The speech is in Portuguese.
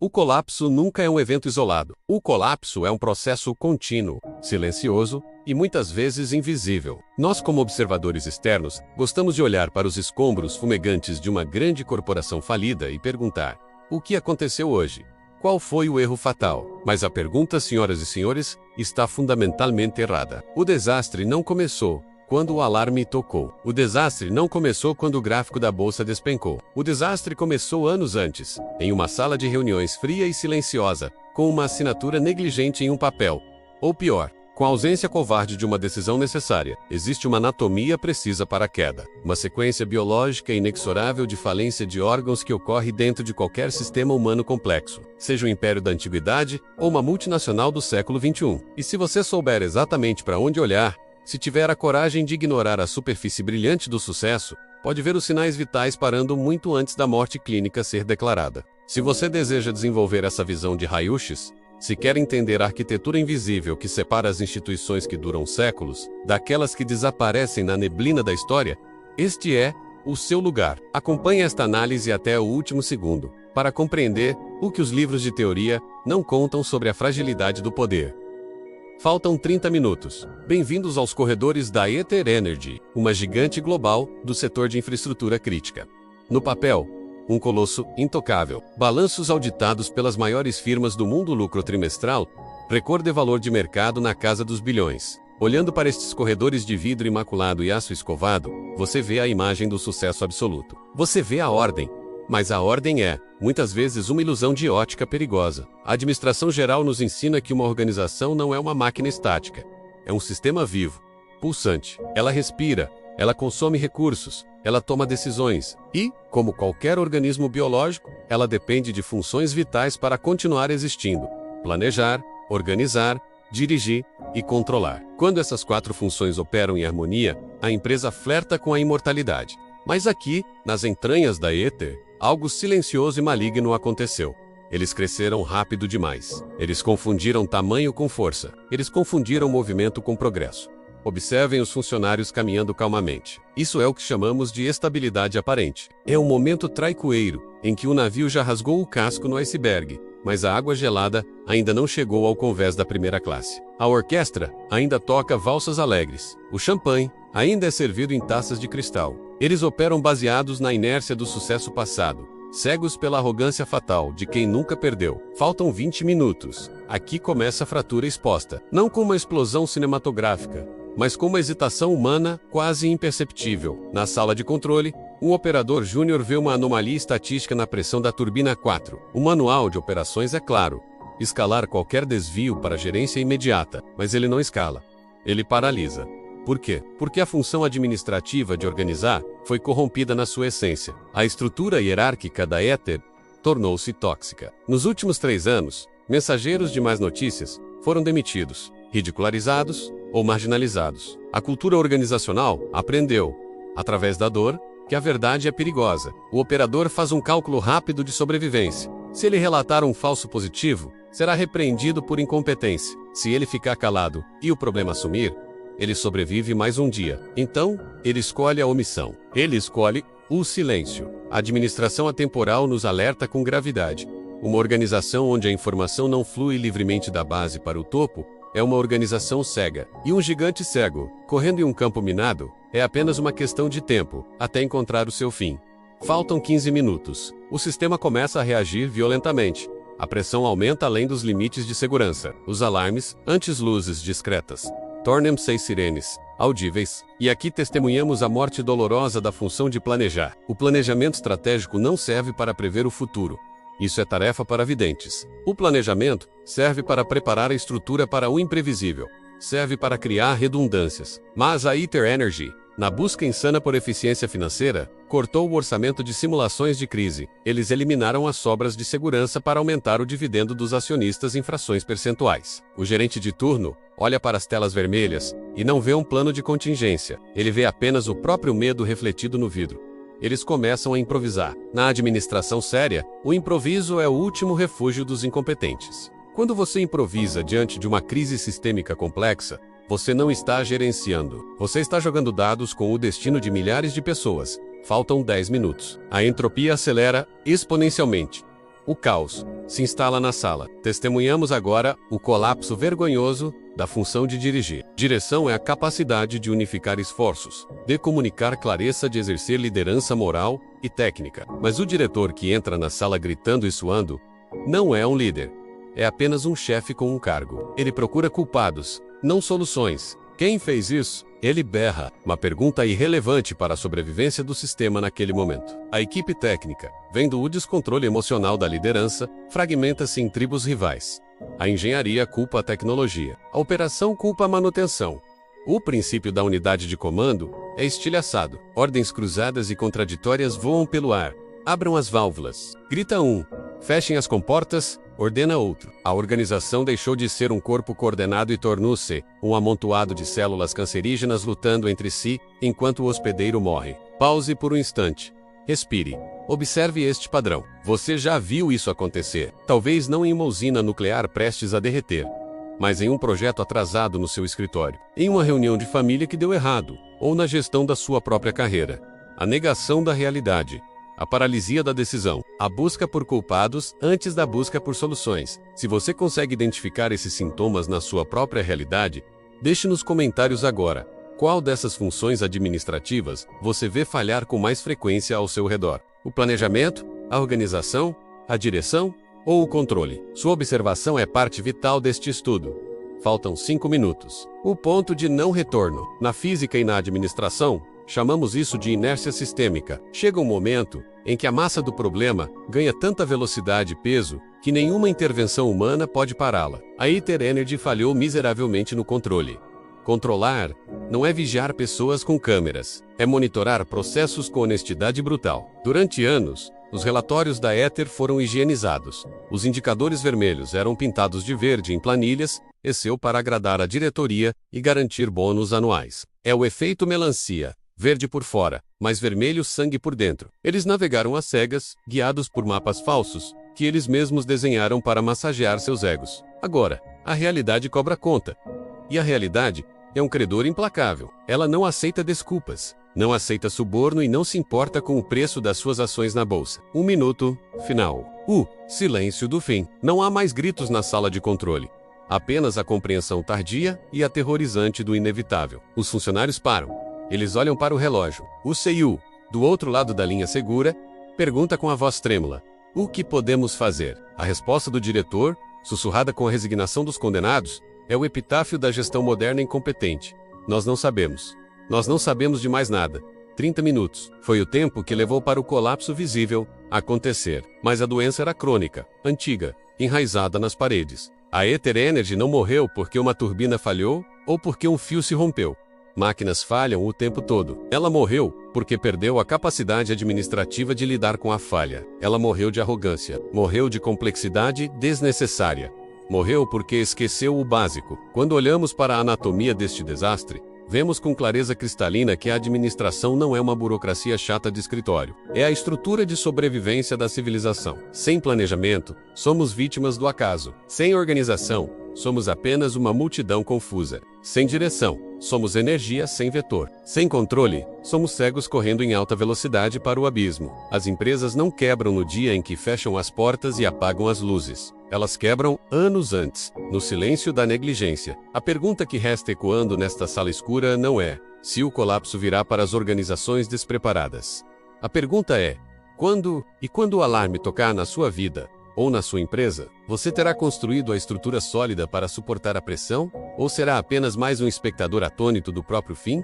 O colapso nunca é um evento isolado. O colapso é um processo contínuo, silencioso e muitas vezes invisível. Nós, como observadores externos, gostamos de olhar para os escombros fumegantes de uma grande corporação falida e perguntar: o que aconteceu hoje? Qual foi o erro fatal? Mas a pergunta, senhoras e senhores, está fundamentalmente errada. O desastre não começou quando o alarme tocou. O desastre não começou quando o gráfico da bolsa despencou. O desastre começou anos antes, em uma sala de reuniões fria e silenciosa, com uma assinatura negligente em um papel. Ou pior, com a ausência covarde de uma decisão necessária. Existe uma anatomia precisa para a queda. Uma sequência biológica inexorável de falência de órgãos que ocorre dentro de qualquer sistema humano complexo, seja o império da antiguidade ou uma multinacional do século XXI. E se você souber exatamente para onde olhar, se tiver a coragem de ignorar a superfície brilhante do sucesso, pode ver os sinais vitais parando muito antes da morte clínica ser declarada. Se você deseja desenvolver essa visão de raio-x, se quer entender a arquitetura invisível que separa as instituições que duram séculos daquelas que desaparecem na neblina da história, este é o seu lugar. Acompanhe esta análise até o último segundo, para compreender o que os livros de teoria não contam sobre a fragilidade do poder. Faltam 30 minutos. Bem-vindos aos corredores da Ether Energy, uma gigante global do setor de infraestrutura crítica. No papel, um colosso intocável. Balanços auditados pelas maiores firmas do mundo, lucro trimestral, recorde valor de mercado na casa dos bilhões. Olhando para estes corredores de vidro imaculado e aço escovado, você vê a imagem do sucesso absoluto. Você vê a ordem. Mas a ordem é, muitas vezes, uma ilusão de ótica perigosa. A administração geral nos ensina que uma organização não é uma máquina estática. É um sistema vivo, pulsante. Ela respira, ela consome recursos, ela toma decisões. E, como qualquer organismo biológico, ela depende de funções vitais para continuar existindo: planejar, organizar, dirigir e controlar. Quando essas 4 funções operam em harmonia, a empresa flerta com a imortalidade. Mas aqui, nas entranhas da Ether, algo silencioso e maligno aconteceu. Eles cresceram rápido demais. Eles confundiram tamanho com força. Eles confundiram movimento com progresso. Observem os funcionários caminhando calmamente. Isso é o que chamamos de estabilidade aparente. É um momento traiçoeiro, em que o navio já rasgou o casco no iceberg, mas a água gelada ainda não chegou ao convés da primeira classe. A orquestra ainda toca valsas alegres. O champanhe ainda é servido em taças de cristal. Eles operam baseados na inércia do sucesso passado, cegos pela arrogância fatal de quem nunca perdeu. Faltam 20 minutos. Aqui começa a fratura exposta. Não com uma explosão cinematográfica, mas com uma hesitação humana quase imperceptível. Na sala de controle, um operador júnior vê uma anomalia estatística na pressão da turbina 4. O manual de operações é claro: escalar qualquer desvio para gerência imediata, mas ele não escala. Ele paralisa. Por quê? Porque a função administrativa de organizar foi corrompida na sua essência. A estrutura hierárquica da Ether tornou-se tóxica. Nos últimos 3 anos, mensageiros de más notícias foram demitidos, ridicularizados ou marginalizados. A cultura organizacional aprendeu, através da dor, que a verdade é perigosa. O operador faz um cálculo rápido de sobrevivência. Se ele relatar um falso positivo, será repreendido por incompetência. Se ele ficar calado e o problema sumir, ele sobrevive mais um dia. Então, ele escolhe a omissão. Ele escolhe o silêncio. A administração atemporal nos alerta com gravidade. Uma organização onde a informação não flui livremente da base para o topo é uma organização cega. E um gigante cego, correndo em um campo minado, é apenas uma questão de tempo, até encontrar o seu fim. Faltam 15 minutos. O sistema começa a reagir violentamente. A pressão aumenta além dos limites de segurança. Os alarmes, antes luzes discretas, tornam-se sirenes, audíveis. E aqui testemunhamos a morte dolorosa da função de planejar. O planejamento estratégico não serve para prever o futuro. Isso é tarefa para videntes. O planejamento serve para preparar a estrutura para o imprevisível. Serve para criar redundâncias. Mas a Ether Energy, na busca insana por eficiência financeira, cortou o orçamento de simulações de crise. Eles eliminaram as sobras de segurança para aumentar o dividendo dos acionistas em frações percentuais. O gerente de turno olha para as telas vermelhas e não vê um plano de contingência. Ele vê apenas o próprio medo refletido no vidro. Eles começam a improvisar. Na administração séria, o improviso é o último refúgio dos incompetentes. Quando você improvisa diante de uma crise sistêmica complexa, você não está gerenciando. Você está jogando dados com o destino de milhares de pessoas. Faltam 10 minutos. A entropia acelera exponencialmente. O caos se instala na sala. Testemunhamos agora o colapso vergonhoso da função de dirigir. Direção é a capacidade de unificar esforços, de comunicar clareza, de exercer liderança moral e técnica. Mas o diretor que entra na sala gritando e suando não é um líder. É apenas um chefe com um cargo. Ele procura culpados, não soluções. Quem fez isso? Ele berra, uma pergunta irrelevante para a sobrevivência do sistema naquele momento. A equipe técnica, vendo o descontrole emocional da liderança, fragmenta-se em tribos rivais. A engenharia culpa a tecnologia. A operação culpa a manutenção. O princípio da unidade de comando é estilhaçado. Ordens cruzadas e contraditórias voam pelo ar. Abram as válvulas. Grita um. Fechem as comportas. Ordena outro. A organização deixou de ser um corpo coordenado e tornou-se um amontoado de células cancerígenas lutando entre si, enquanto o hospedeiro morre. Pause por um instante. Respire. Observe este padrão. Você já viu isso acontecer. Talvez não em uma usina nuclear prestes a derreter, mas em um projeto atrasado no seu escritório, em uma reunião de família que deu errado, ou na gestão da sua própria carreira. A negação da realidade. A paralisia da decisão. A busca por culpados antes da busca por soluções. Se você consegue identificar esses sintomas na sua própria realidade, deixe nos comentários agora. Qual dessas funções administrativas você vê falhar com mais frequência ao seu redor? O planejamento, a organização, a direção ou o controle? Sua observação é parte vital deste estudo. Faltam 5 minutos. O ponto de não retorno. Na física e na administração, chamamos isso de inércia sistêmica. Chega um momento em que a massa do problema ganha tanta velocidade e peso que nenhuma intervenção humana pode pará-la. A ITER Energy falhou miseravelmente no controle. Controlar não é vigiar pessoas com câmeras, é monitorar processos com honestidade brutal. Durante anos, os relatórios da ITER foram higienizados. Os indicadores vermelhos eram pintados de verde em planilhas, Excel para agradar a diretoria e garantir bônus anuais. É o efeito melancia. Verde por fora, mas vermelho sangue por dentro. Eles navegaram às cegas, guiados por mapas falsos, que eles mesmos desenharam para massagear seus egos. Agora, a realidade cobra conta. E a realidade é um credor implacável. Ela não aceita desculpas, não aceita suborno e não se importa com o preço das suas ações na bolsa. 1 minuto, final. Silêncio do fim. Não há mais gritos na sala de controle. Apenas a compreensão tardia e aterrorizante do inevitável. Os funcionários param. Eles olham para o relógio. O CEO, do outro lado da linha segura, pergunta com a voz trêmula: o que podemos fazer? A resposta do diretor, sussurrada com a resignação dos condenados, é o epitáfio da gestão moderna incompetente. Nós não sabemos. Nós não sabemos de mais nada. 30 minutos. Foi o tempo que levou para o colapso visível acontecer. Mas a doença era crônica, antiga, enraizada nas paredes. A ITER Energy não morreu porque uma turbina falhou ou porque um fio se rompeu. Máquinas falham o tempo todo. Ela morreu porque perdeu a capacidade administrativa de lidar com a falha. Ela morreu de arrogância. Morreu de complexidade desnecessária. Morreu porque esqueceu o básico. Quando olhamos para a anatomia deste desastre, vemos com clareza cristalina que a administração não é uma burocracia chata de escritório. É a estrutura de sobrevivência da civilização. Sem planejamento, somos vítimas do acaso. Sem organização, somos apenas uma multidão confusa. Sem direção, somos energia sem vetor. Sem controle, somos cegos correndo em alta velocidade para o abismo. As empresas não quebram no dia em que fecham as portas e apagam as luzes. Elas quebram anos antes, no silêncio da negligência. A pergunta que resta ecoando nesta sala escura não é se o colapso virá para as organizações despreparadas. A pergunta é: quando o alarme tocar na sua vida ou na sua empresa, você terá construído a estrutura sólida para suportar a pressão? Ou será apenas mais um espectador atônito do próprio fim?